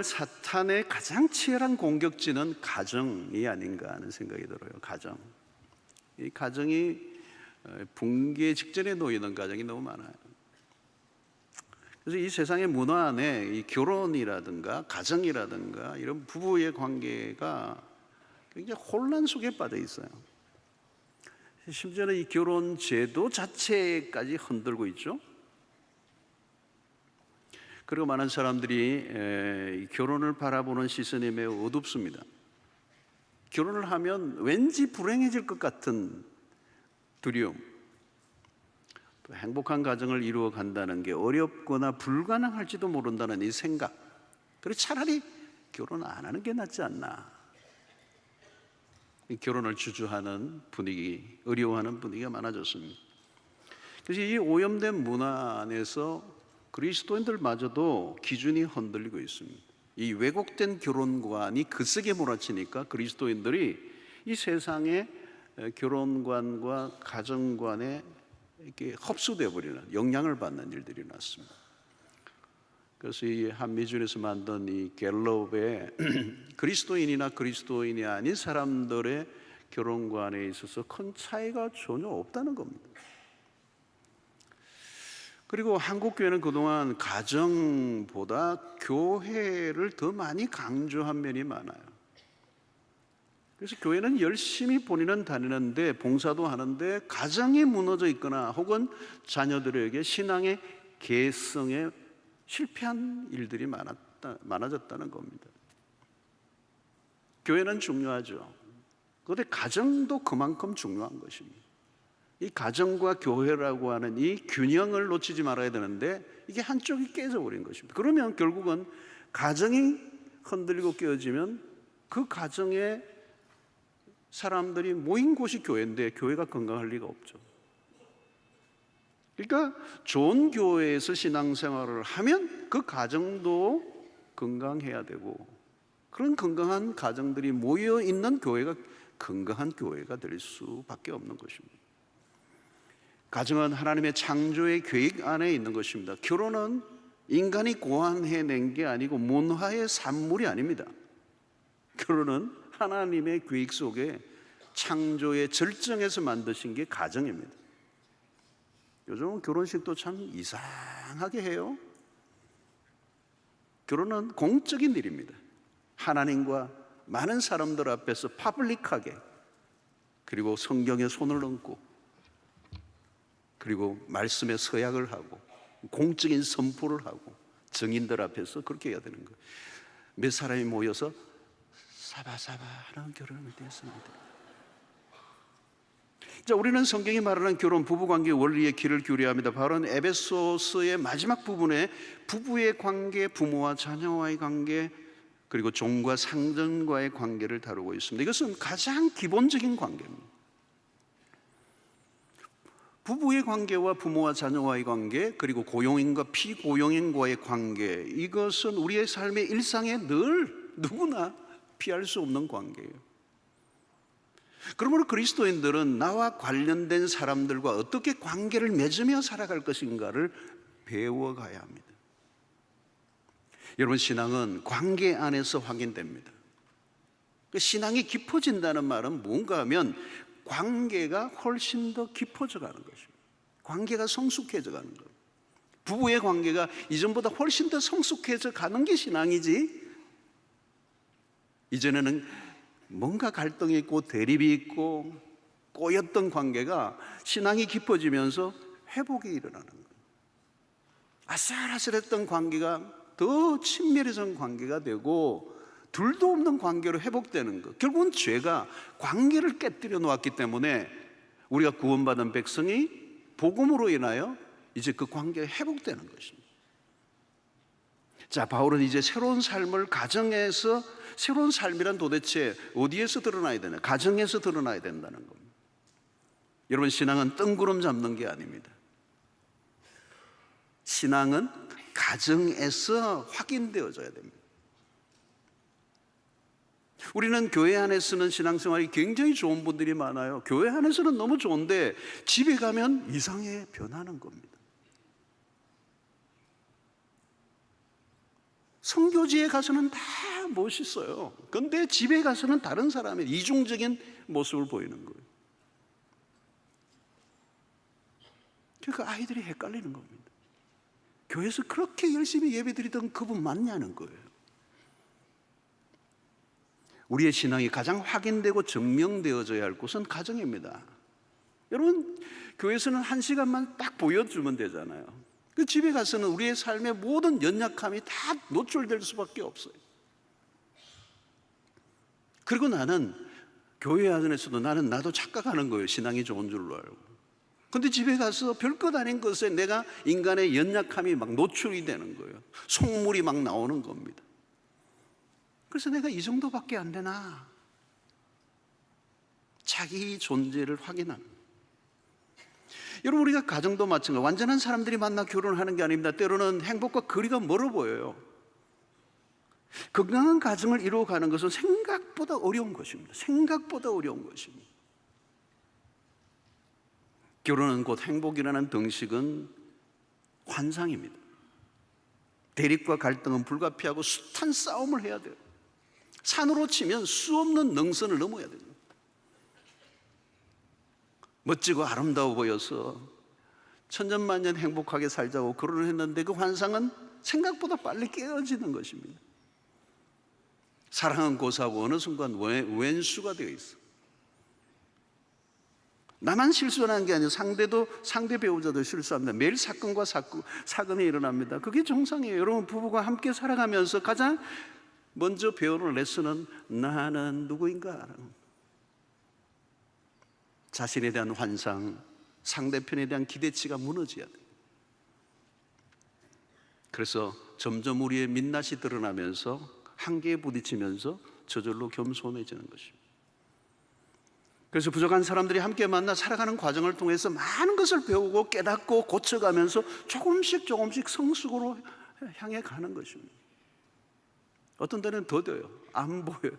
사탄의 가장 치열한 공격지는 가정이 아닌가 하는 생각이 들어요. 가정. 이 가정이 붕괴 직전에 놓이는 가정이 너무 많아요. 그래서 이 세상의 문화 안에 이 결혼이라든가 가정이라든가 이런 부부의 관계가 굉장히 혼란 속에 빠져 있어요. 심지어는 이 결혼 제도 자체까지 흔들고 있죠. 그리고 많은 사람들이 결혼을 바라보는 시선이 매우 어둡습니다. 결혼을 하면 왠지 불행해질 것 같은 두려움, 또 행복한 가정을 이루어 간다는 게 어렵거나 불가능할지도 모른다는 이 생각, 그리고 차라리 결혼 안 하는 게 낫지 않나. 이 결혼을 주저하는 분위기, 어려워하는 분위기가 많아졌습니다. 그래서 이 오염된 문화 안에서 그리스도인들마저도 기준이 흔들리고 있습니다. 이 왜곡된 결혼관이 그세게 몰아치니까 그리스도인들이 이 세상의 결혼관과 가정관에 이렇게 흡수되어 버리는, 영향을 받는 일들이 났습니다. 그래서 이 한미준에서 만든 이 갤럽의 그리스도인이나 그리스도인이 아닌 사람들의 결혼관에 있어서 큰 차이가 전혀 없다는 겁니다. 그리고 한국 교회는 그동안 가정보다 교회를 더 많이 강조한 면이 많아요. 그래서 교회는 열심히 본인은 다니는데, 봉사도 하는데 가정이 무너져 있거나 혹은 자녀들에게 신앙의 개성에 실패한 일들이 많아졌다는 겁니다. 교회는 중요하죠. 그런데 가정도 그만큼 중요한 것입니다. 이 가정과 교회라고 하는 이 균형을 놓치지 말아야 되는데 이게 한쪽이 깨져버린 것입니다. 그러면 결국은 가정이 흔들리고 깨어지면 그 가정에 사람들이 모인 곳이 교회인데 교회가 건강할 리가 없죠. 그러니까 좋은 교회에서 신앙생활을 하면 그 가정도 건강해야 되고, 그런 건강한 가정들이 모여 있는 교회가 건강한 교회가 될 수밖에 없는 것입니다. 가정은 하나님의 창조의 계획 안에 있는 것입니다. 결혼은 인간이 고안해낸 게 아니고 문화의 산물이 아닙니다. 결혼은 하나님의 계획 속에 창조의 절정에서 만드신 게 가정입니다. 요즘은 결혼식도 참 이상하게 해요. 결혼은 공적인 일입니다. 하나님과 많은 사람들 앞에서 파블릭하게, 그리고 성경에 손을 얹고, 그리고 말씀에 서약을 하고 공적인 선포를 하고 증인들 앞에서 그렇게 해야 되는 거예요. 몇 사람이 모여서 사바사바 하는 결혼을 되었습니다. 자, 우리는 성경이 말하는 결혼, 부부관계 원리의 길을 기울여야 합니다. 바로 에베소서의 마지막 부분에 부부의 관계, 부모와 자녀와의 관계, 그리고 종과 상전과의 관계를 다루고 있습니다. 이것은 가장 기본적인 관계입니다. 부부의 관계와 부모와 자녀와의 관계, 그리고 고용인과 피고용인과의 관계, 이것은 우리의 삶의 일상에 늘 누구나 피할 수 없는 관계예요. 그러므로 그리스도인들은 나와 관련된 사람들과 어떻게 관계를 맺으며 살아갈 것인가를 배워가야 합니다. 여러분, 신앙은 관계 안에서 확인됩니다. 신앙이 깊어진다는 말은 뭔가 하면 관계가 훨씬 더 깊어져 가는 것입니다. 관계가 성숙해져 가는 거예요. 부부의 관계가 이전보다 훨씬 더 성숙해져 가는 게 신앙이지, 이전에는 뭔가 갈등이 있고 대립이 있고 꼬였던 관계가 신앙이 깊어지면서 회복이 일어나는 거예요. 아슬아슬했던 관계가 더 친밀해진 관계가 되고 둘도 없는 관계로 회복되는 것. 결국은 죄가 관계를 깨뜨려 놓았기 때문에 우리가 구원받은 백성이 복음으로 인하여 이제 그 관계가 회복되는 것입니다. 자, 바울은 이제 새로운 삶을 가정에서, 새로운 삶이란 도대체 어디에서 드러나야 되나? 가정에서 드러나야 된다는 겁니다. 여러분, 신앙은 뜬구름 잡는 게 아닙니다. 신앙은 가정에서 확인되어져야 됩니다. 우리는 교회 안에서는 신앙생활이 굉장히 좋은 분들이 많아요. 교회 안에서는 너무 좋은데 집에 가면 이상하게 변하는 겁니다. 선교지에 가서는 다 멋있어요. 근데 집에 가서는 다른 사람의 이중적인 모습을 보이는 거예요. 그러니까 아이들이 헷갈리는 겁니다. 교회에서 그렇게 열심히 예배드리던 그분 맞냐는 거예요. 우리의 신앙이 가장 확인되고 증명되어져야 할 곳은 가정입니다. 여러분, 교회에서는 1시간만 딱 보여주면 되잖아요. 그 집에 가서는 우리의 삶의 모든 연약함이 다 노출될 수밖에 없어요. 그리고 나는 교회 안에서도 나도 착각하는 거예요. 신앙이 좋은 줄로 알고. 근데 집에 가서 별것 아닌 것에 내가 인간의 연약함이 막 노출이 되는 거예요. 속물이 막 나오는 겁니다. 그래서 내가 이 정도밖에 안 되나? 자기 존재를 확인하는. 여러분, 우리가 가정도 마찬가지로 완전한 사람들이 만나 결혼하는 게 아닙니다. 때로는 행복과 거리가 멀어 보여요. 건강한 가정을 이루어가는 것은 생각보다 어려운 것입니다. 생각보다 어려운 것입니다. 결혼은 곧 행복이라는 등식은 환상입니다. 대립과 갈등은 불가피하고 숱한 싸움을 해야 돼요. 산으로 치면 수없는 능선을 넘어야 됩니다. 멋지고 아름다워 보여서 천년만년 행복하게 살자고 결혼을 했는데 그 환상은 생각보다 빨리 깨어지는 것입니다. 사랑은 고사하고 어느 순간 왼수가 되어 있어. 나만 실수하는 게 아니라 상대 배우자도 실수합니다. 매일 사건과 사건이 일어납니다. 그게 정상이에요. 여러분, 부부가 함께 살아가면서 가장 먼저 배우는 레슨은 나는 누구인가? 자신에 대한 환상, 상대편에 대한 기대치가 무너져야 돼요. 그래서 점점 우리의 민낯이 드러나면서 한계에 부딪히면서 저절로 겸손해지는 것입니다. 그래서 부족한 사람들이 함께 만나 살아가는 과정을 통해서 많은 것을 배우고 깨닫고 고쳐가면서 조금씩 성숙으로 향해 가는 것입니다. 어떤 때는 더뎌요. 안 보여요.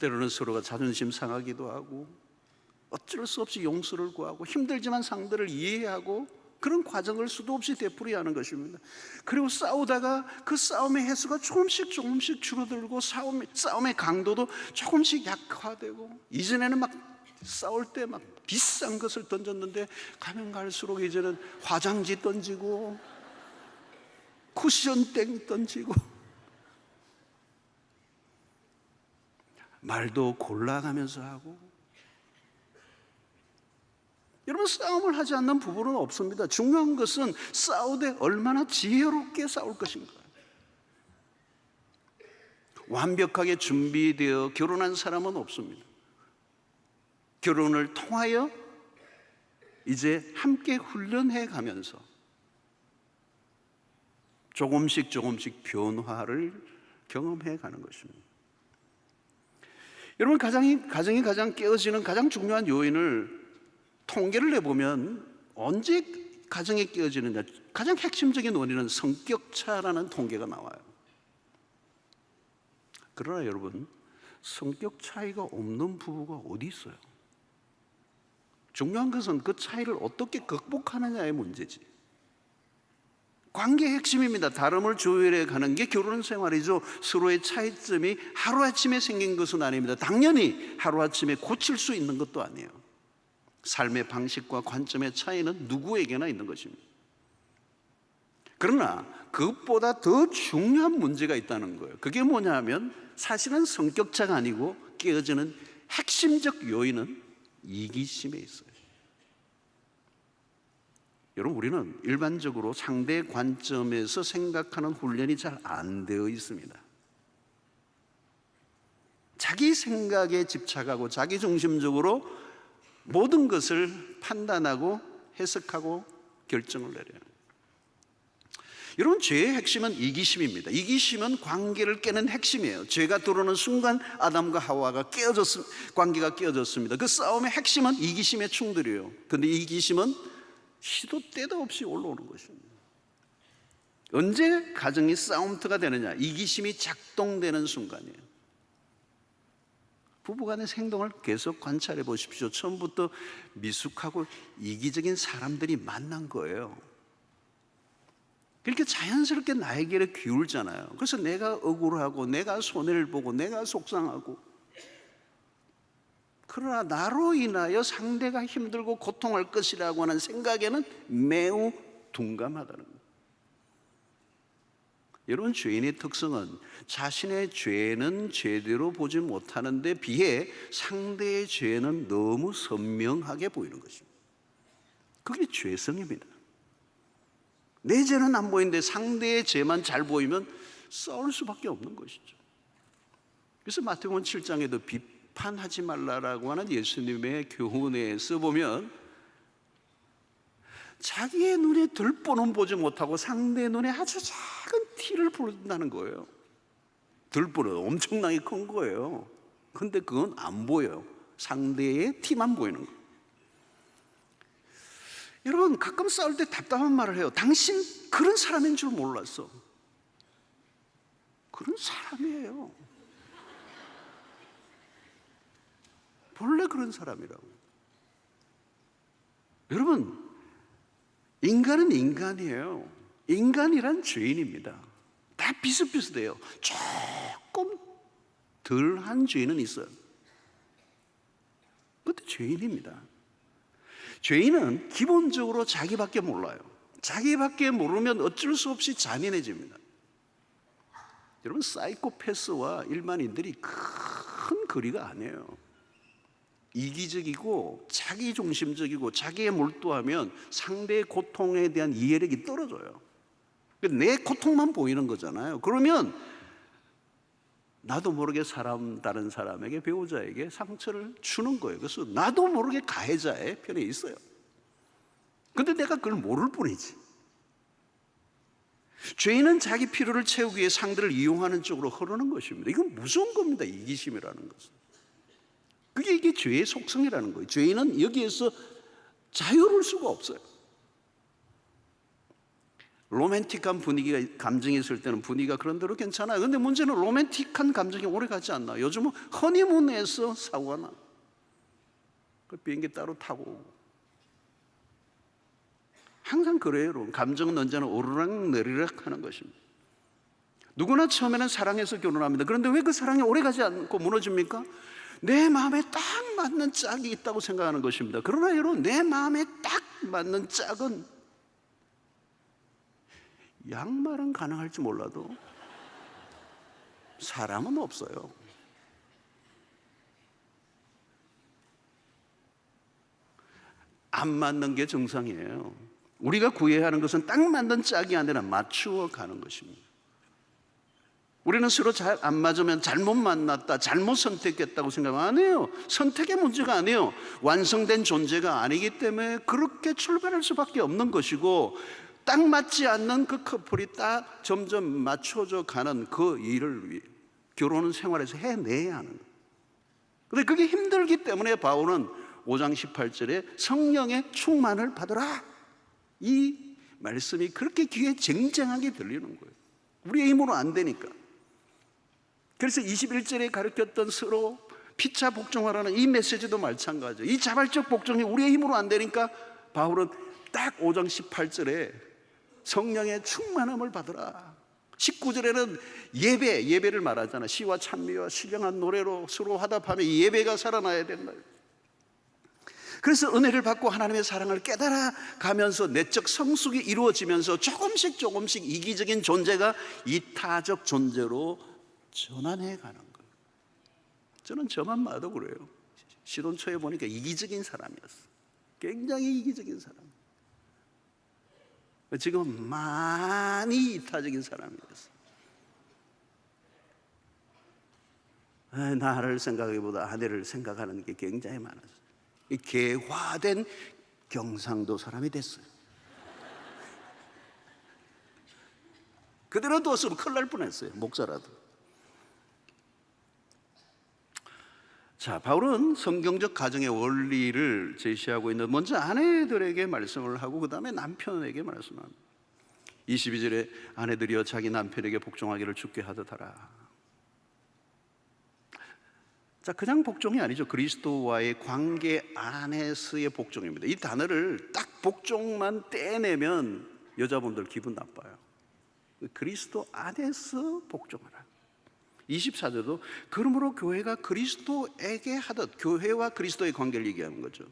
때로는 서로가 자존심 상하기도 하고 어쩔 수 없이 용서를 구하고 힘들지만 상대를 이해하고 그런 과정을 수도 없이 되풀이하는 것입니다. 그리고 싸우다가 그 싸움의 횟수가 조금씩 줄어들고 싸움의 강도도 조금씩 약화되고, 이전에는 막 싸울 때 막 비싼 것을 던졌는데 가면 갈수록 이제는 화장지 던지고 쿠션 땡 던지고 말도 골라가면서 하고. 여러분, 싸움을 하지 않는 부부는 없습니다. 중요한 것은 싸우되 얼마나 지혜롭게 싸울 것인가. 완벽하게 준비되어 결혼한 사람은 없습니다. 결혼을 통하여 이제 함께 훈련해 가면서 조금씩 변화를 경험해 가는 것입니다. 여러분, 가정이 가장 깨어지는 가장 중요한 요인을 통계를 내보면 언제 가정이 깨어지느냐, 가장 핵심적인 원인은 성격차라는 통계가 나와요. 그러나 여러분, 성격 차이가 없는 부부가 어디 있어요? 중요한 것은 그 차이를 어떻게 극복하느냐의 문제지. 관계의 핵심입니다. 다름을 조율해 가는 게 결혼 생활이죠. 서로의 차이점이 하루아침에 생긴 것은 아닙니다. 당연히 하루아침에 고칠 수 있는 것도 아니에요. 삶의 방식과 관점의 차이는 누구에게나 있는 것입니다. 그러나 그것보다 더 중요한 문제가 있다는 거예요. 그게 뭐냐 하면 사실은 성격차가 아니고 깨어지는 핵심적 요인은 이기심에 있어요. 여러분, 우리는 일반적으로 상대의 관점에서 생각하는 훈련이 잘 안 되어 있습니다. 자기 생각에 집착하고 자기 중심적으로 모든 것을 판단하고 해석하고 결정을 내려요. 여러분, 죄의 핵심은 이기심입니다. 이기심은 관계를 깨는 핵심이에요. 죄가 들어오는 순간 아담과 하와가 관계가 깨어졌습니다. 그 싸움의 핵심은 이기심의 충돌이에요. 그런데 이기심은 시도 때도 없이 올라오는 것입니다. 언제 가정이 싸움터가 되느냐? 이기심이 작동되는 순간이에요. 부부간의 행동을 계속 관찰해 보십시오. 처음부터 미숙하고 이기적인 사람들이 만난 거예요. 그렇게 자연스럽게 나에게 기울잖아요. 그래서 내가 억울하고 내가 손해를 보고 내가 속상하고, 그러나 나로 인하여 상대가 힘들고 고통할 것이라고 하는 생각에는 매우 둔감하다는 거예요. 여러분, 죄인의 특성은 자신의 죄는 제대로 보지 못하는 데 비해 상대의 죄는 너무 선명하게 보이는 것입니다. 그게 죄성입니다. 내 죄는 안 보이는데 상대의 죄만 잘 보이면 싸울 수밖에 없는 것이죠. 그래서 마태복음 7장에도 비판하지 말라라고 하는 예수님의 교훈에 써보면, 자기의 눈에 들보는 보지 못하고 상대의 눈에 아주 작은 티를 부른다는 거예요. 들보는 엄청나게 큰 거예요. 근데 그건 안 보여요. 상대의 티만 보이는 거예요. 여러분, 가끔 싸울 때 답답한 말을 해요. 당신 그런 사람인 줄 몰랐어. 그런 사람이에요. 본래 그런 사람이라고. 여러분, 인간은 인간이에요. 인간이란 죄인입니다. 다 비슷비슷해요. 조금 덜한 죄는 있어요. 그것도 죄인입니다. 죄인은 기본적으로 자기밖에 몰라요. 자기밖에 모르면 어쩔 수 없이 잔인해집니다. 여러분, 사이코패스와 일반인들이 큰 거리가 아니에요. 이기적이고 자기중심적이고 자기에 몰두하면 상대의 고통에 대한 이해력이 떨어져요. 내 고통만 보이는 거잖아요. 그러면 나도 모르게 다른 사람에게, 배우자에게 상처를 주는 거예요. 그래서 나도 모르게 가해자의 편에 있어요. 근데 내가 그걸 모를 뿐이지. 죄인은 자기 필요를 채우기 위해 상대를 이용하는 쪽으로 흐르는 것입니다. 이건 무서운 겁니다. 이기심이라는 것은. 이게 죄의 속성이라는 거예요. 죄인은 여기에서 자유로울 수가 없어요. 로맨틱한 분위기가, 감정이 있을 때는 분위기가 그런 대로 괜찮아요. 근데 문제는 로맨틱한 감정이 오래 가지 않나. 요즘은 허니문에서 사고가 나. 그 비행기 따로 타고. 항상 그래요, 여러분. 감정은 언제나 오르락내리락 하는 것입니다. 누구나 처음에는 사랑해서 결혼합니다. 그런데 왜 그 사랑이 오래 가지 않고 무너집니까? 내 마음에 딱 맞는 짝이 있다고 생각하는 것입니다. 그러나 여러분, 내 마음에 딱 맞는 짝은 양말은 가능할지 몰라도 사람은 없어요. 안 맞는 게 정상이에요. 우리가 구해야 하는 것은 딱 맞는 짝이 아니라 맞추어 가는 것입니다. 우리는 서로 잘 안 맞으면 잘못 만났다, 잘못 선택했다고 생각 안 해요. 선택의 문제가 아니에요. 완성된 존재가 아니기 때문에 그렇게 출발할 수밖에 없는 것이고, 딱 맞지 않는 그 커플이 딱 점점 맞춰져 가는 그 일을 위해 결혼 생활에서 해내야 하는 거예요. 그런데 그게 힘들기 때문에 바울은 5장 18절에 성령의 충만을 받으라, 이 말씀이 그렇게 귀에 쟁쟁하게 들리는 거예요. 우리의 힘으로 안 되니까. 그래서 21절에 가르쳤던 서로 피차 복종하라는 이 메시지도 마찬가지예요. 이 자발적 복종이 우리의 힘으로 안 되니까 바울은 딱 5장 18절에 성령의 충만함을 받으라. 19절에는 예배를 말하잖아. 시와 찬미와 신령한 노래로 서로 화답하며 이 예배가 살아나야 된다. 그래서 은혜를 받고 하나님의 사랑을 깨달아 가면서 내적 성숙이 이루어지면서 조금씩 이기적인 존재가 이타적 존재로 전환해 가는 거예요. 저는 저만 봐도 그래요. 신혼 초에 보니까 이기적인 사람이었어. 굉장히 이기적인 사람. 지금 많이 이타적인 사람이었어. 나를 생각하기보다 아내를 생각하는 게 굉장히 많았어요. 개화된 경상도 사람이 됐어요. 그대로 뒀으면 큰일 날 뻔했어요. 목사라도. 자, 바울은 성경적 가정의 원리를 제시하고 있는, 먼저 아내들에게 말씀을 하고 그 다음에 남편에게 말씀합니다. 22절에 아내들이여 자기 남편에게 복종하기를 주께 하듯 하라. 자, 그냥 복종이 아니죠. 그리스도와의 관계 안에서의 복종입니다. 이 단어를 딱 복종만 떼내면 여자분들 기분 나빠요. 그리스도 안에서 복종하라. 24절도 그러므로 교회가 그리스도에게 하듯, 교회와 그리스도의 관계를 얘기하는 거죠.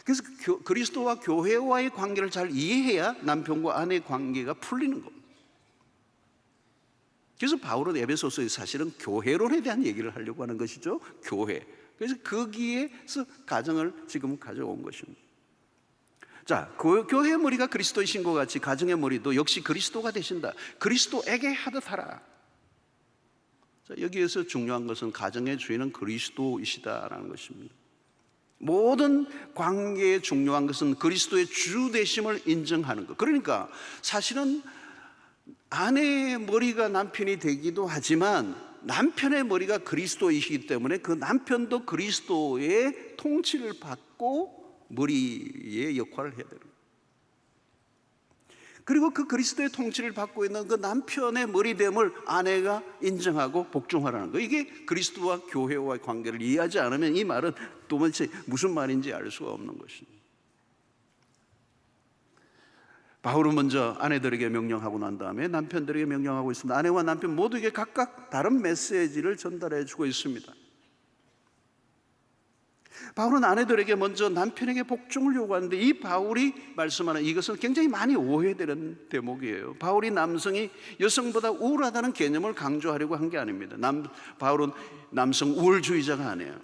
그래서 그리스도와 교회와의 관계를 잘 이해해야 남편과 아내의 관계가 풀리는 겁니다. 그래서 바울은 에베소서에 사실은 교회론에 대한 얘기를 하려고 하는 것이죠. 교회. 그래서 거기에서 가정을 지금 가져온 것입니다. 자, 교회의 머리가 그리스도이신 것 같이 가정의 머리도 역시 그리스도가 되신다. 그리스도에게 하듯 하라. 자, 여기에서 중요한 것은 가정의 주인은 그리스도이시다라는 것입니다. 모든 관계에 중요한 것은 그리스도의 주 되심을 인정하는 것. 그러니까 사실은 아내의 머리가 남편이 되기도 하지만 남편의 머리가 그리스도이시기 때문에 그 남편도 그리스도의 통치를 받고 머리의 역할을 해야 되는 거예요. 그리고 그 그리스도의 통치를 받고 있는 그 남편의 머리됨을 아내가 인정하고 복종하라는 거예요. 이게 그리스도와 교회와의 관계를 이해하지 않으면 이 말은 도대체 무슨 말인지 알 수가 없는 것입니다. 바울은 먼저 아내들에게 명령하고 난 다음에 남편들에게 명령하고 있습니다. 아내와 남편 모두에게 각각 다른 메시지를 전달해 주고 있습니다. 바울은 아내들에게 먼저 남편에게 복종을 요구하는데, 이 바울이 말씀하는 이것은 굉장히 많이 오해되는 대목이에요. 바울이 남성이 여성보다 우월하다는 개념을 강조하려고 한 게 아닙니다. 바울은 남성 우월주의자가 아니에요.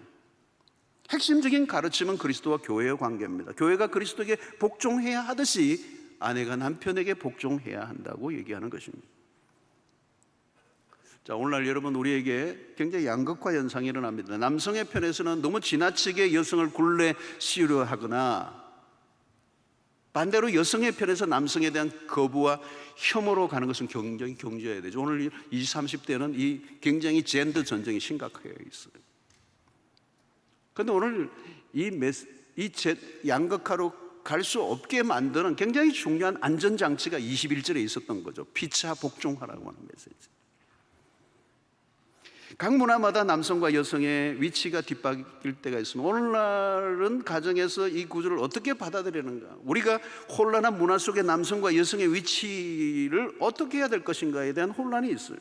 핵심적인 가르침은 그리스도와 교회의 관계입니다. 교회가 그리스도에게 복종해야 하듯이 아내가 남편에게 복종해야 한다고 얘기하는 것입니다. 자, 오늘날 여러분, 우리에게 굉장히 양극화 현상이 일어납니다. 남성의 편에서는 너무 지나치게 여성을 굴레 씌우려 하거나, 반대로 여성의 편에서 남성에 대한 거부와 혐오로 가는 것은 굉장히 경계해야 되죠. 오늘 20, 30대는 이 굉장히 젠더 전쟁이 심각하게 있어요. 그런데 오늘 이 양극화로 갈 수 없게 만드는 굉장히 중요한 안전장치가 21절에 있었던 거죠. 피차 복종하라고 하는 메시지. 각 문화마다 남성과 여성의 위치가 뒤바뀔 때가 있습니다. 오늘날은 가정에서 이 구조를 어떻게 받아들이는가, 우리가 혼란한 문화 속에 남성과 여성의 위치를 어떻게 해야 될 것인가에 대한 혼란이 있어요.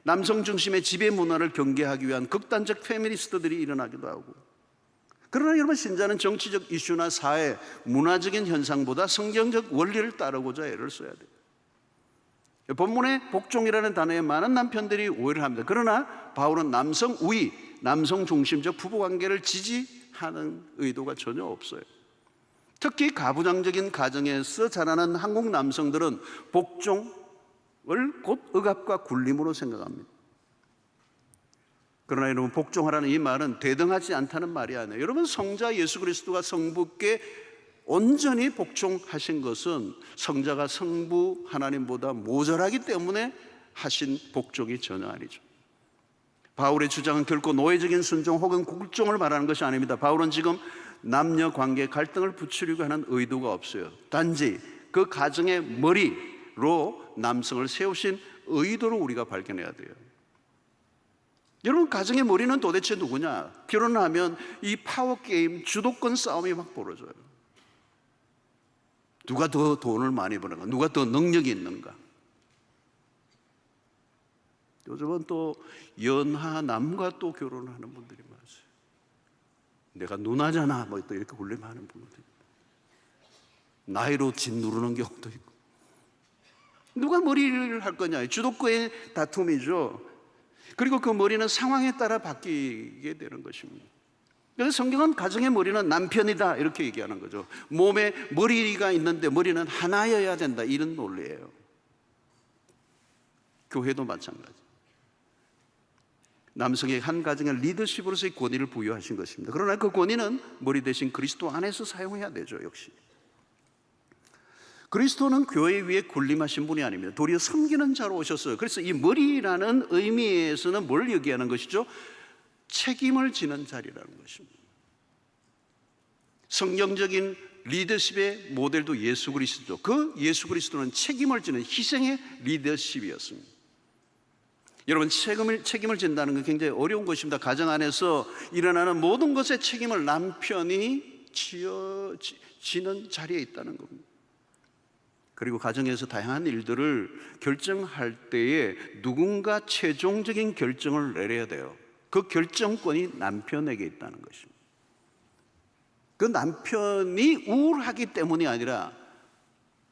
남성 중심의 지배 문화를 경계하기 위한 극단적 페미니스트들이 일어나기도 하고, 그러나 여러분, 신자는 정치적 이슈나 사회, 문화적인 현상보다 성경적 원리를 따르고자 애를 써야 돼요. 본문에 복종이라는 단어에 많은 남편들이 오해를 합니다. 그러나 바울은 남성 우위, 남성 중심적 부부관계를 지지하는 의도가 전혀 없어요. 특히 가부장적인 가정에서 자라는 한국 남성들은 복종을 곧 억압과 굴림으로 생각합니다. 그러나 여러분, 복종하라는 이 말은 대등하지 않다는 말이 아니에요. 여러분, 성자 예수 그리스도가 성부께 온전히 복종하신 것은 성자가 성부 하나님보다 모자라기 때문에 하신 복종이 전혀 아니죠. 바울의 주장은 결코 노예적인 순종 혹은 굴종을 말하는 것이 아닙니다. 바울은 지금 남녀 관계 갈등을 부추리고 하는 의도가 없어요. 단지 그 가정의 머리로 남성을 세우신 의도를 우리가 발견해야 돼요. 여러분, 가정의 머리는 도대체 누구냐? 결혼하면 이 파워게임, 주도권 싸움이 막 벌어져요. 누가 더 돈을 많이 버는가? 누가 더 능력이 있는가? 요즘은 또 연하남과 또 결혼하는 분들이 많으세요. 내가 누나잖아, 뭐 또 이렇게 굴림하는 분들이, 나이로 짓누르는 경우도 있고. 누가 머리를 할 거냐? 주도권의 다툼이죠. 그리고 그 머리는 상황에 따라 바뀌게 되는 것입니다. 그래서 성경은 가정의 머리는 남편이다 이렇게 얘기하는 거죠. 몸에 머리가 있는데 머리는 하나여야 된다, 이런 논리예요. 교회도 마찬가지. 남성의 한 가정의 리더십으로서의 권위를 부여하신 것입니다. 그러나 그 권위는 머리 대신 그리스도 안에서 사용해야 되죠. 역시 그리스도는 교회 위에 군림하신 분이 아닙니다. 도리어 섬기는 자로 오셨어요. 그래서 이 머리라는 의미에서는 뭘 얘기하는 것이죠? 책임을 지는 자리라는 것입니다. 성경적인 리더십의 모델도 예수 그리스도죠. 그 예수 그리스도는 책임을 지는 희생의 리더십이었습니다. 여러분, 책임을 진다는 건 굉장히 어려운 것입니다. 가정 안에서 일어나는 모든 것의 책임을 남편이 지는 자리에 있다는 겁니다. 그리고 가정에서 다양한 일들을 결정할 때에 누군가 최종적인 결정을 내려야 돼요. 그 결정권이 남편에게 있다는 것입니다. 그 남편이 우울하기 때문이 아니라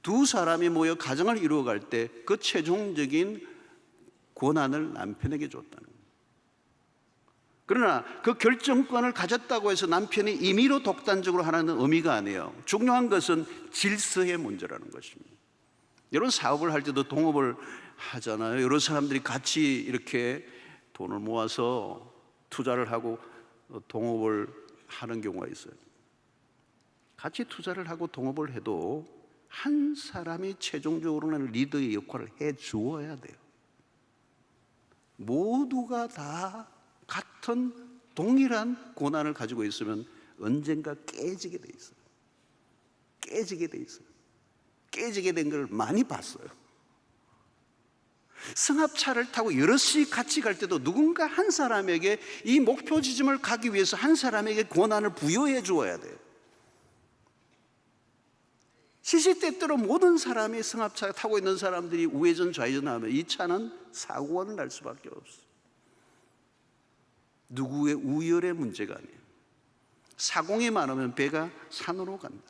두 사람이 모여 가정을 이루어갈 때 그 최종적인 권한을 남편에게 줬다는 거예요. 그러나 그 결정권을 가졌다고 해서 남편이 임의로 독단적으로 하라는 의미가 아니에요. 중요한 것은 질서의 문제라는 것입니다. 여러분, 사업을 할 때도 동업을 하잖아요. 여러 사람들이 같이 이렇게 돈을 모아서 투자를 하고 동업을 하는 경우가 있어요. 같이 투자를 하고 동업을 해도 한 사람이 최종적으로는 리더의 역할을 해 주어야 돼요. 모두가 다 같은 동일한 권한을 가지고 있으면 언젠가 깨지게 돼 있어요. 깨지게 돼 있어요. 깨지게 된 걸 많이 봤어요. 승합차를 타고 여럿이 같이 갈 때도 누군가 한 사람에게 이 목표 지점을 가기 위해서 한 사람에게 권한을 부여해 주어야 돼요. 시시때때로 모든 사람이 승합차 타고 있는 사람들이 우회전 좌회전하면 이 차는 사고가 날 수밖에 없어요. 누구의 우열의 문제가 아니에요. 사공이 많으면 배가 산으로 간다.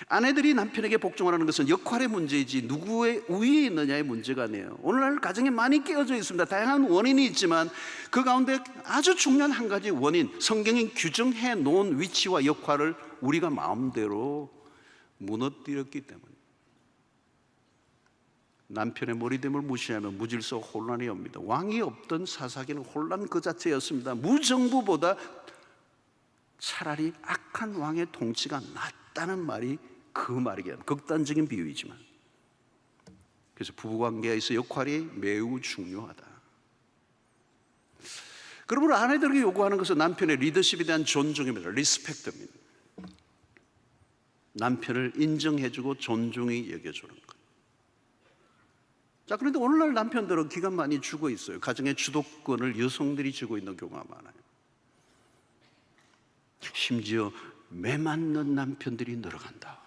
아내들이 남편에게 복종하는 것은 역할의 문제이지 누구의 우위에 있느냐의 문제가 아니에요. 오늘날 가정에 많이 깨어져 있습니다. 다양한 원인이 있지만 그 가운데 아주 중요한 한 가지 원인, 성경이 규정해 놓은 위치와 역할을 우리가 마음대로 무너뜨렸기 때문에 남편의 머리됨을 무시하면 무질서 혼란이 옵니다. 왕이 없던 사사기는 혼란 그 자체였습니다. 무정부보다 차라리 악한 왕의 통치가 낫다는 말이 그 말이겠죠. 극단적인 비유이지만. 그래서 부부관계에서 역할이 매우 중요하다. 그러므로 아내들에게 요구하는 것은 남편의 리더십에 대한 존중입니다. 리스펙트입니다. 남편을 인정해주고 존중히 여겨주는 것. 자, 그런데 오늘날 남편들은 기가 많이 죽어 있어요. 가정의 주도권을 여성들이 쥐고 있는 경우가 많아요. 심지어 매 맞는 남편들이 늘어간다.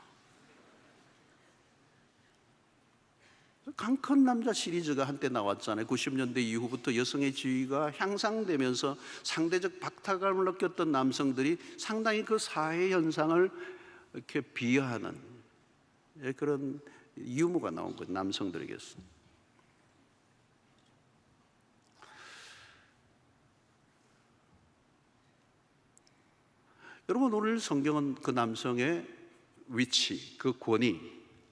강큰 남자 시리즈가 한때 나왔잖아요. 90년대 이후부터 여성의 지위가 향상되면서 상대적 박탈감을 느꼈던 남성들이 상당히 그 사회 현상을 이렇게 비하하는 그런 유머가 나온 거예요. 남성들에게서. 여러분, 오늘 성경은 그 남성의 위치, 그 권위,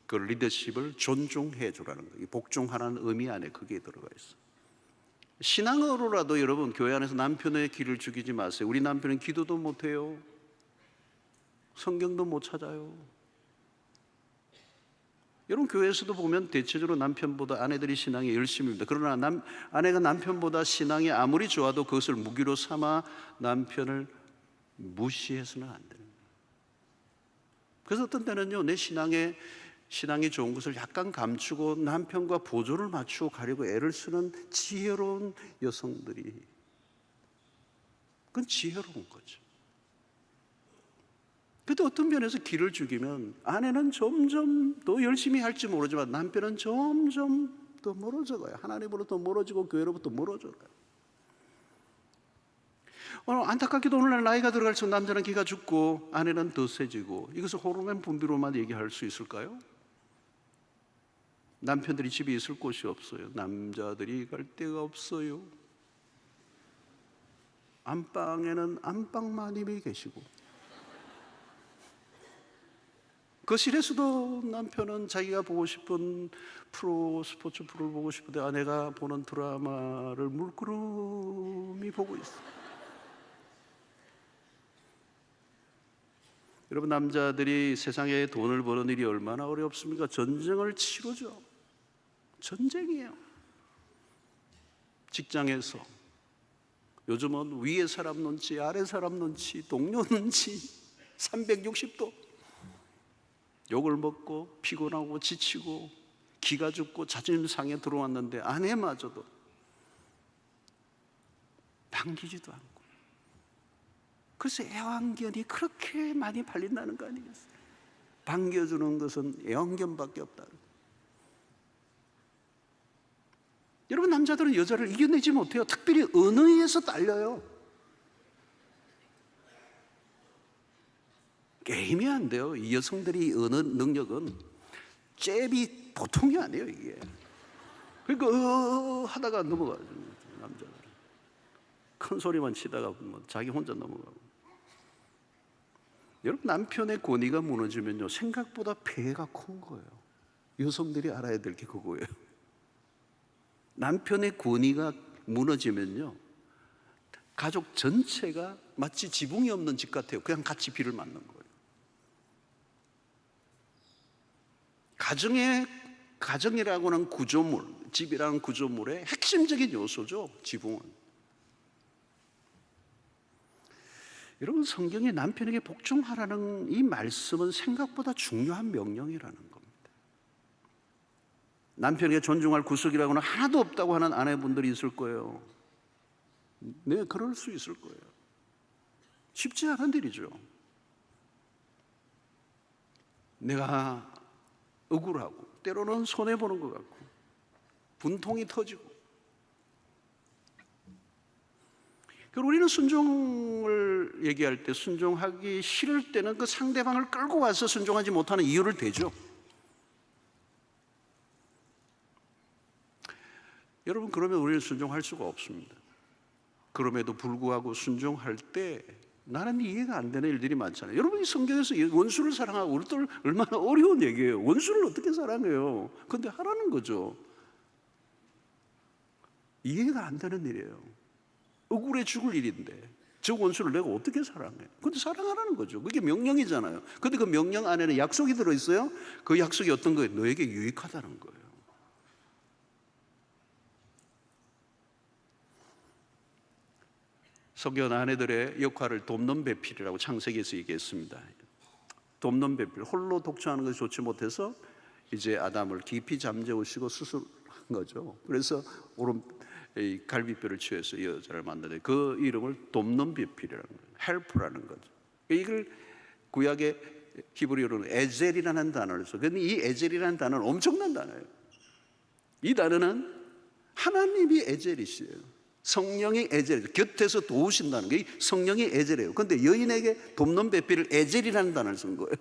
그 리더십을 존중해 주라는 거예요. 복종하라는 의미 안에 그게 들어가 있어요. 신앙으로라도 여러분, 교회 안에서 남편의 길을 죽이지 마세요. 우리 남편은 기도도 못해요. 성경도 못 찾아요. 여러분, 교회에서도 보면 대체적으로 남편보다 아내들이 신앙에 열심입니다. 그러나 아내가 남편보다 신앙이 아무리 좋아도 그것을 무기로 삼아 남편을 무시해서는 안 되는 거예요. 그래서 어떤 때는요, 내 신앙이 좋은 것을 약간 감추고 남편과 보조를 맞추고 가려고 애를 쓰는 지혜로운 여성들이, 그건 지혜로운 거죠. 그런데 어떤 면에서 길을 죽이면 아내는 점점 더 열심히 할지 모르지만 남편은 점점 더 멀어져 가요. 하나님으로부터 멀어지고 교회로부터 멀어져 가요. 안타깝게도 오늘날 나이가 들어갈수록 남자는 기가 죽고 아내는 더 세지고, 이것을 호르몬 분비로만 얘기할 수 있을까요? 남편들이 집에 있을 곳이 없어요. 남자들이 갈 데가 없어요. 안방에는 안방마님이 계시고, 거실에서도 남편은 자기가 보고 싶은 스포츠 프로를 보고 싶은데 아내가 보는 드라마를 물끄러미 보고 있어요. 여러분, 남자들이 세상에 돈을 버는 일이 얼마나 어렵습니까? 전쟁을 치르죠. 전쟁이에요. 직장에서 요즘은 위에 사람 눈치, 아래 사람 눈치, 동료 눈치 360도. 욕을 먹고 피곤하고 지치고 기가 죽고 자존심 상해 들어왔는데 아내마저도 남기지도 않고. 그래서 애완견이 그렇게 많이 팔린다는 거 아니겠어요? 반겨주는 것은 애완견밖에 없다. 여러분, 남자들은 여자를 이겨내지 못해요. 특별히 언어에서 딸려요. 게임이 안 돼요. 이 여성들이 언어 능력은 잽이 보통이 아니에요, 이게. 그러니까 하다가 넘어가죠. 남자들 큰 소리만 치다가 뭐 자기 혼자 넘어가고. 여러분, 남편의 권위가 무너지면요, 생각보다 폐해가 큰 거예요. 여성들이 알아야 될 게 그거예요. 남편의 권위가 무너지면요, 가족 전체가 마치 지붕이 없는 집 같아요. 그냥 같이 비를 맞는 거예요. 가정이라고 하는 구조물, 집이라는 구조물의 핵심적인 요소죠, 지붕은. 여러분, 성경에 남편에게 복종하라는 이 말씀은 생각보다 중요한 명령이라는 겁니다. 남편에게 존중할 구석이라고는 하나도 없다고 하는 아내분들이 있을 거예요. 네, 그럴 수 있을 거예요. 쉽지 않은 일이죠. 내가 억울하고 때로는 손해보는 것 같고 분통이 터지고. 그리고 우리는 순종을 얘기할 때, 순종하기 싫을 때는 그 상대방을 끌고 와서 순종하지 못하는 이유를 대죠. 여러분, 그러면 우리는 순종할 수가 없습니다. 그럼에도 불구하고 순종할 때 나는 이해가 안 되는 일들이 많잖아요. 여러분이 성경에서 원수를 사랑하고, 우리들 얼마나 어려운 얘기예요. 원수를 어떻게 사랑해요? 근데 하라는 거죠. 이해가 안 되는 일이에요. 억울해 죽을 일인데 저 원수를 내가 어떻게 사랑해? 근데 사랑하라는 거죠. 그게 명령이잖아요. 근데 그 명령 안에는 약속이 들어있어요. 그 약속이 어떤 거예요? 너에게 유익하다는 거예요. 성경 아내들의 역할을 돕는 배필이라고 창세기에서 얘기했습니다. 돕는 배필, 홀로 독처하는 것이 좋지 못해서 이제 아담을 깊이 잠재우시고 수술한 거죠. 그래서 오른 갈비뼈를 취해서 여자를 만드는데 그 이름을 돕는 배필이라는 거예요. 헬프라는 거죠. 이걸 구약의 히브리어로는 에젤이라는 단어를 써요. 그런데 이 에젤이라는 단어는 엄청난 단어예요. 이 단어는 하나님이 에젤이시에요. 성령이 에젤, 곁에서 도우신다는 게 성령이 에젤이에요. 그런데 여인에게 돕는 배필을 에젤이라는 단어를 쓴 거예요.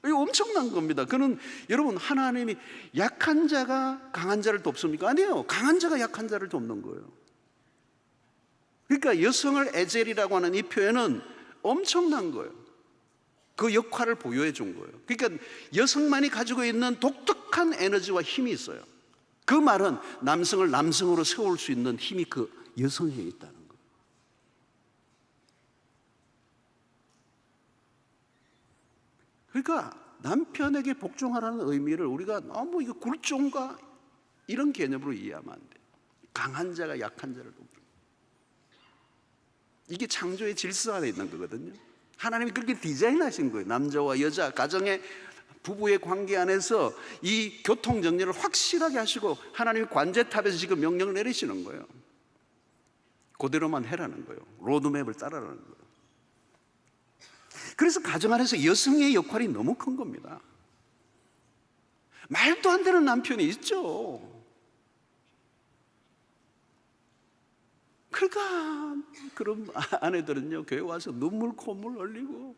이거 엄청난 겁니다. 그는, 여러분, 하나님이 약한 자가 강한 자를 돕습니까? 아니에요. 강한 자가 약한 자를 돕는 거예요. 그러니까 여성을 에젤이라고 하는 이 표현은 엄청난 거예요. 그 역할을 부여해 준 거예요. 그러니까 여성만이 가지고 있는 독특한 에너지와 힘이 있어요. 그 말은 남성을 남성으로 세울 수 있는 힘이 그 여성에 있다는 거예요. 그러니까 남편에게 복종하라는 의미를 우리가 너무 이거 굴종과 이런 개념으로 이해하면 안 돼요. 강한 자가 약한 자를 돕는, 이게 창조의 질서 안에 있는 거거든요. 하나님이 그렇게 디자인하신 거예요. 남자와 여자, 가정의 부부의 관계 안에서 이 교통 정리를 확실하게 하시고 하나님이 관제탑에서 지금 명령을 내리시는 거예요. 그대로만 해라는 거예요. 로드맵을 따라라는 거예요. 그래서 가정 안에서 여성의 역할이 너무 큰 겁니다. 말도 안 되는 남편이 있죠. 그러니까 그런 아내들은요, 교회 와서 눈물 콧물 흘리고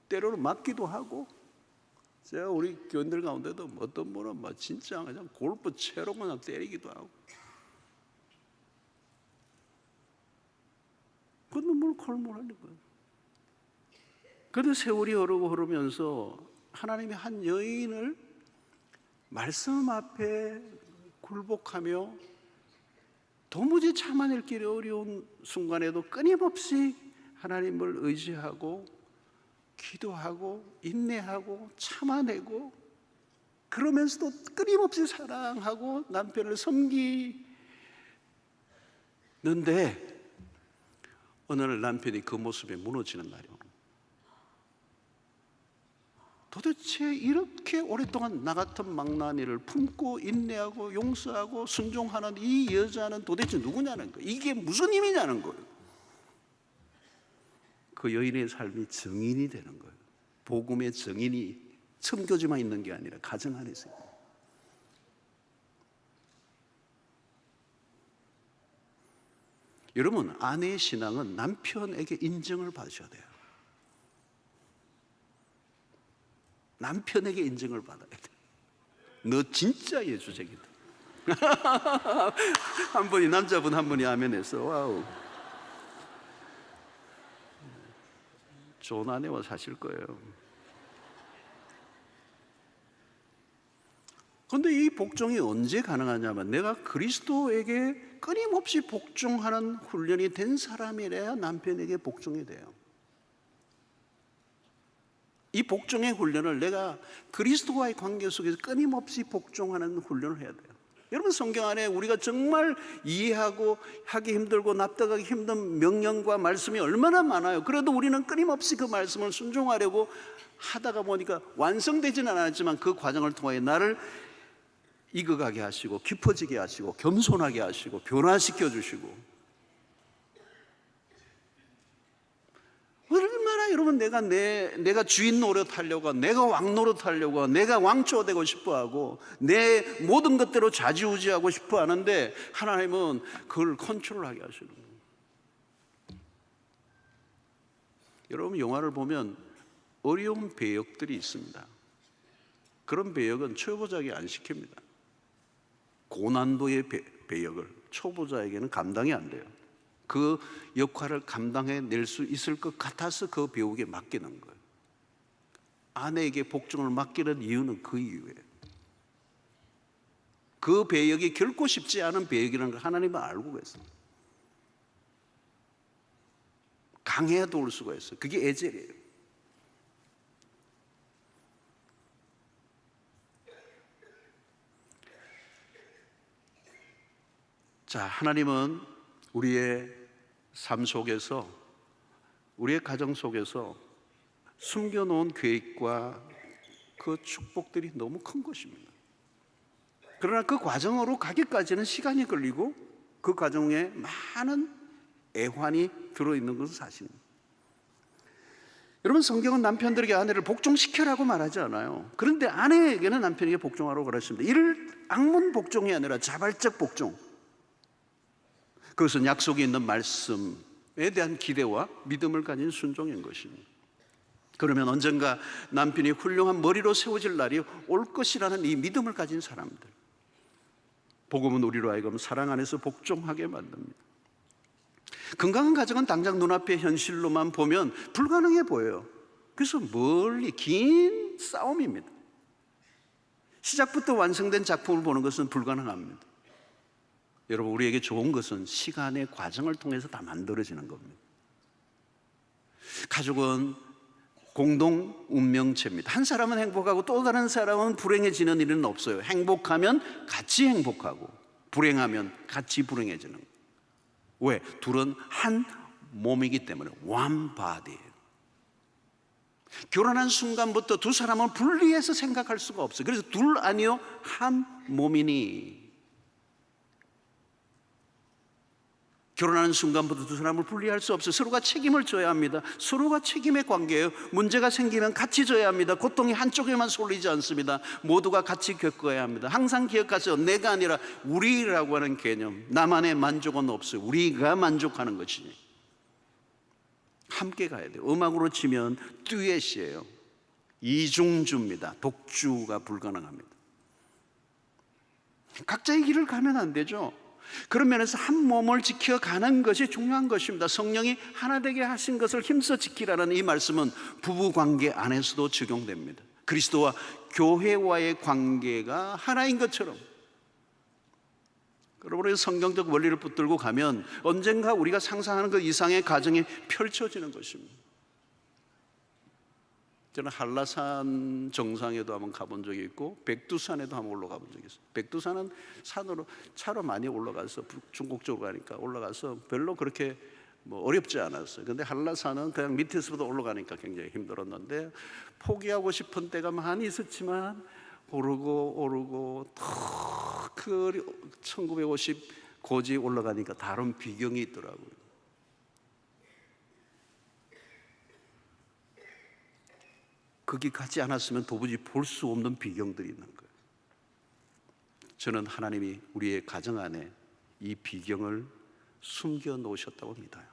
때로는 맞기도 하고. 제가 우리 교인들 가운데도 어떤 분은 막 진짜 그냥 골프 채로 그냥 때리기도 하고, 그 눈물 콜물 하는 거예요. 그런데 세월이 흐르면서 하나님이 한 여인을 말씀 앞에 굴복하며 도무지 참아낼 길이 어려운 순간에도 끊임없이 하나님을 의지하고 기도하고 인내하고 참아내고, 그러면서도 끊임없이 사랑하고 남편을 섬기는데, 어느 날 남편이 그 모습에 무너지는 날이 옵니다. 도대체 이렇게 오랫동안 나 같은 망나니를 품고 인내하고 용서하고 순종하는 이 여자는 도대체 누구냐는 거예요. 이게 무슨 힘이냐는 거예요. 그 여인의 삶이 증인이 되는 거예요. 복음의 정인이 청교지만 있는 게 아니라 가정 안에 있어요. 여러분, 아내의 신앙은 남편에게 인정을 받으셔야 돼요. 남편에게 인정을 받아야 돼. 너 진짜 예수적이다. 한 분이, 남자분 한 분이 아멘해서 와우, 좋은 아내와 사실 거예요. 그런데 이 복종이 언제 가능하냐면 내가 그리스도에게 끊임없이 복종하는 훈련이 된 사람이래야 남편에게 복종이 돼요. 이 복종의 훈련을 내가 그리스도와의 관계 속에서 끊임없이 복종하는 훈련을 해야 돼요. 여러분, 성경 안에 우리가 정말 이해하고 하기 힘들고 납득하기 힘든 명령과 말씀이 얼마나 많아요. 그래도 우리는 끊임없이 그 말씀을 순종하려고 하다가 보니까 완성되지는 않았지만 그 과정을 통해 나를 익어가게 하시고 깊어지게 하시고 겸손하게 하시고 변화시켜 주시고, 얼마나 여러분 내가 주인 노릇하려고, 내가 왕 노릇하려고, 내가 왕초가 되고 싶어하고 내 모든 것대로 좌지우지하고 싶어 하는데 하나님은 그걸 컨트롤하게 하시는 거예요. 여러분, 영화를 보면 어려운 배역들이 있습니다. 그런 배역은 초보자에게 안 시킵니다. 고난도의 배역을 초보자에게는 감당이 안 돼요. 그 역할을 감당해낼 수 있을 것 같아서 그 배우에게 맡기는 거예요. 아내에게 복종을 맡기는 이유는 그 이유예요. 그 배역이 결코 쉽지 않은 배역이라는 걸 하나님은 알고 계세요. 강해야 도울 수가 있어요. 그게 에젤이에요. 자, 하나님은 우리의 삶 속에서, 우리의 가정 속에서 숨겨놓은 계획과 그 축복들이 너무 큰 것입니다. 그러나 그 과정으로 가기까지는 시간이 걸리고 그 과정에 많은 애환이 들어있는 것은 사실입니다. 여러분, 성경은 남편들에게 아내를 복종시켜라고 말하지 않아요. 그런데 아내에게는 남편에게 복종하라고 그랬습니다. 이를 악문 복종이 아니라 자발적 복종, 그것은 약속이 있는 말씀에 대한 기대와 믿음을 가진 순종인 것입니다. 그러면 언젠가 남편이 훌륭한 머리로 세워질 날이 올 것이라는 이 믿음을 가진 사람들, 복음은 우리로 하여금 사랑 안에서 복종하게 만듭니다. 건강한 가정은 당장 눈앞의 현실로만 보면 불가능해 보여요. 그래서 멀리 긴 싸움입니다. 시작부터 완성된 작품을 보는 것은 불가능합니다. 여러분, 우리에게 좋은 것은 시간의 과정을 통해서 다 만들어지는 겁니다. 가족은 공동 운명체입니다. 한 사람은 행복하고 또 다른 사람은 불행해지는 일은 없어요. 행복하면 같이 행복하고 불행하면 같이 불행해지는 거예요. 왜? 둘은 한 몸이기 때문에 one body예요. 결혼한 순간부터 두 사람은 분리해서 생각할 수가 없어요. 그래서 둘 아니요 한 몸이니, 결혼하는 순간부터 두 사람을 분리할 수 없어요. 서로가 책임을 져야 합니다. 서로가 책임의 관계예요. 문제가 생기면 같이 져야 합니다. 고통이 한쪽에만 쏠리지 않습니다. 모두가 같이 겪어야 합니다. 항상 기억하세요. 내가 아니라 우리라고 하는 개념, 나만의 만족은 없어요. 우리가 만족하는 것이니 함께 가야 돼요. 음악으로 치면 듀엣이에요. 이중주입니다. 독주가 불가능합니다. 각자의 길을 가면 안 되죠. 그런 면에서 한 몸을 지켜가는 것이 중요한 것입니다. 성령이 하나 되게 하신 것을 힘써 지키라는 이 말씀은 부부관계 안에서도 적용됩니다. 그리스도와 교회와의 관계가 하나인 것처럼, 여러분의 성경적 원리를 붙들고 가면 언젠가 우리가 상상하는 그 이상의 가정이 펼쳐지는 것입니다. 저는 한라산 정상에도 한번 가본 적이 있고 백두산에도 한번 올라가 본 적이 있어요. 백두산은 산으로 차로 많이 올라가서 중국 쪽으로 가니까 올라가서 별로 그렇게 어렵지 않았어요. 근데 한라산은 그냥 밑에서부터 올라가니까 굉장히 힘들었는데 포기하고 싶은 때가 많이 있었지만 오르고 그 1950 고지 올라가니까 다른 비경이 있더라고요. 거기 가지 않았으면 도무지 볼 수 없는 비경들이 있는 거예요. 저는 하나님이 우리의 가정 안에 이 비경을 숨겨 놓으셨다고 믿어요.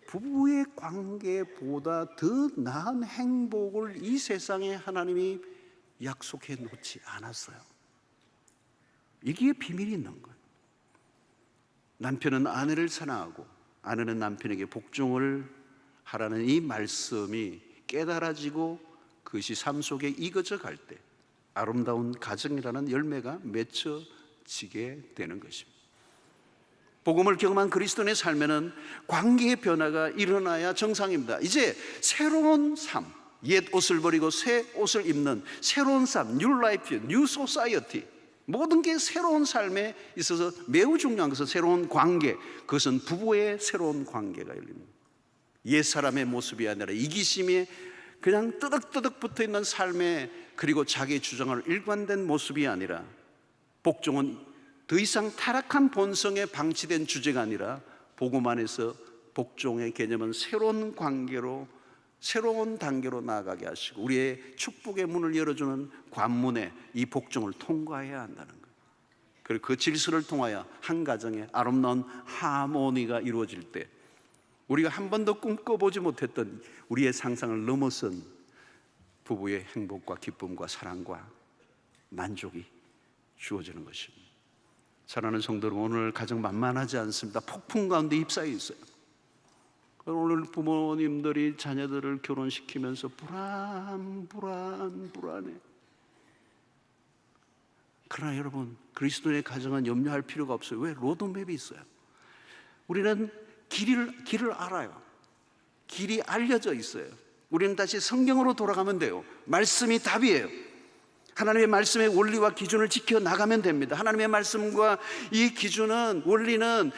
부부의 관계보다 더 나은 행복을 이 세상에 하나님이 약속해 놓지 않았어요. 이게 비밀이 있는 거예요. 남편은 아내를 사랑하고 아내는 남편에게 복종을 하라는 이 말씀이 깨달아지고 그것이 삶 속에 익어져 갈 때 아름다운 가정이라는 열매가 맺혀지게 되는 것입니다. 복음을 경험한 그리스도인의 삶에는 관계의 변화가 일어나야 정상입니다. 이제 새로운 삶, 옛 옷을 버리고 새 옷을 입는 새로운 삶, 뉴 라이프, 뉴 소사이어티, 모든 게 새로운 삶에 있어서 매우 중요한 것은 새로운 관계, 그것은 부부의 새로운 관계가 열립니다. 옛 사람의 모습이 아니라 이기심에 그냥 뜨덕뜨덕 붙어있는 삶에, 그리고 자기 주장을 일관된 모습이 아니라, 복종은 더 이상 타락한 본성에 방치된 주제가 아니라 복음 안에서 복종의 개념은 새로운 관계로, 새로운 단계로 나아가게 하시고 우리의 축복의 문을 열어주는 관문에 이 복종을 통과해야 한다는 거예요. 그리고 그 질서를 통하여 한 가정에 아름다운 하모니가 이루어질 때 우리가 한 번도 꿈꿔보지 못했던 우리의 상상을 넘어선 부부의 행복과 기쁨과 사랑과 만족이 주어지는 것입니다. 사랑하는 성도 여러분, 오늘 가정 만만하지 않습니다. 폭풍 가운데 휩싸여 있어요. 오늘 부모님들이 자녀들을 결혼시키면서 불안해. 그러나 여러분, 그리스도의 가정은 염려할 필요가 없어요. 왜? 로드맵이 있어요. 우리는 길을 알아요. 길이 알려져 있어요. 우리는 다시 성경으로 돌아가면 돼요. 말씀이 답이에요. 하나님의 말씀의 원리와 기준을 지켜나가면 됩니다. 하나님의 말씀과 이 기준은, 원리는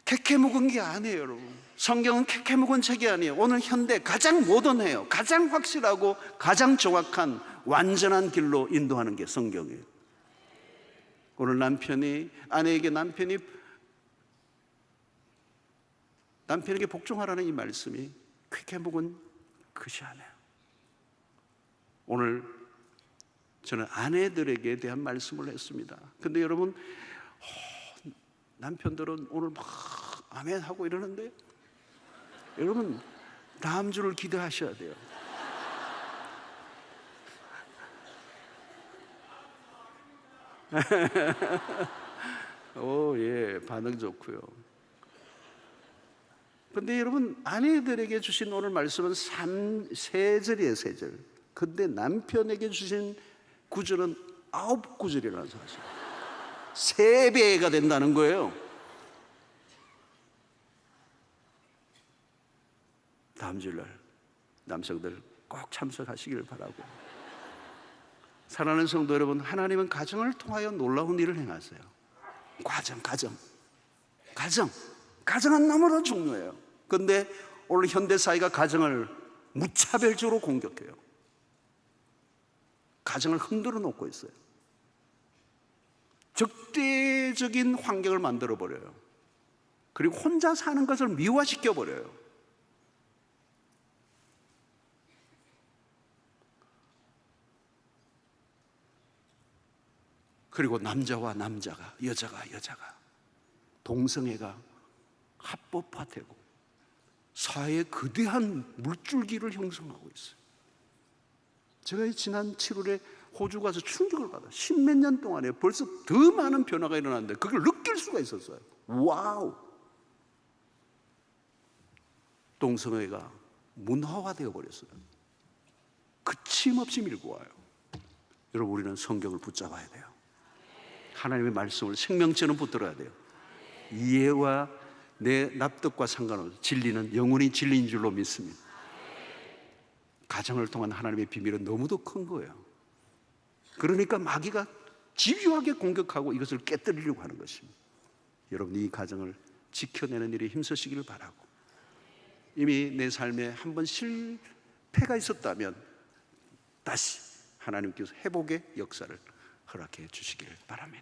캐캐 묵은 게 아니에요, 여러분. 성경은 캐캐 묵은 책이 아니에요. 오늘 현대 가장 모던해요. 가장 확실하고 가장 정확한 완전한 길로 인도하는 게 성경이에요. 오늘 아내에게 남편에게 복종하라는 이 말씀이 캐캐 묵은 것이 아니에요. 오늘 저는 아내들에게 대한 말씀을 했습니다. 근데 여러분, 남편들은 오늘 막 아멘 하고 이러는데, 여러분 다음 주를 기대하셔야 돼요. 오, 예, 반응 좋고요. 근데 여러분, 아내들에게 주신 오늘 말씀은 세 절이에요, 세 절. 근데 남편에게 주신 구절은 9구절이라는 사실. 3배가 된다는 거예요. 다음 주일날 남성들 꼭 참석하시기를 바라고, 사랑하는 성도 여러분, 하나님은 가정을 통하여 놀라운 일을 행하세요. 가정은 너무나 중요해요. 그런데 오늘 현대사회가 가정을 무차별적으로 공격해요. 가정을 흔들어 놓고 있어요. 적대적인 환경을 만들어 버려요. 그리고 혼자 사는 것을 미화시켜 버려요. 그리고 남자와 남자가, 여자가 동성애가 합법화되고 사회에 거대한 물줄기를 형성하고 있어요. 제가 지난 7월에 호주 가서 충격을 받아. 10몇 년 동안에 벌써 더 많은 변화가 일어났는데 그걸 느낄 수가 있었어요. 와우! 동성애가 문화화되어 버렸어요. 그침없이 밀고 와요. 여러분, 우리는 성경을 붙잡아야 돼요. 하나님의 말씀을 생명처럼 붙들어야 돼요. 이해와 내 납득과 상관없이 진리는 영원히 진리인 줄로 믿습니다. 가정을 통한 하나님의 비밀은 너무도 큰 거예요. 그러니까 마귀가 집요하게 공격하고 이것을 깨뜨리려고 하는 것입니다. 여러분, 이 가정을 지켜내는 일에 힘쓰시기를 바라고, 이미 내 삶에 한번 실패가 있었다면 다시 하나님께서 회복의 역사를 허락해 주시기를 바랍니다.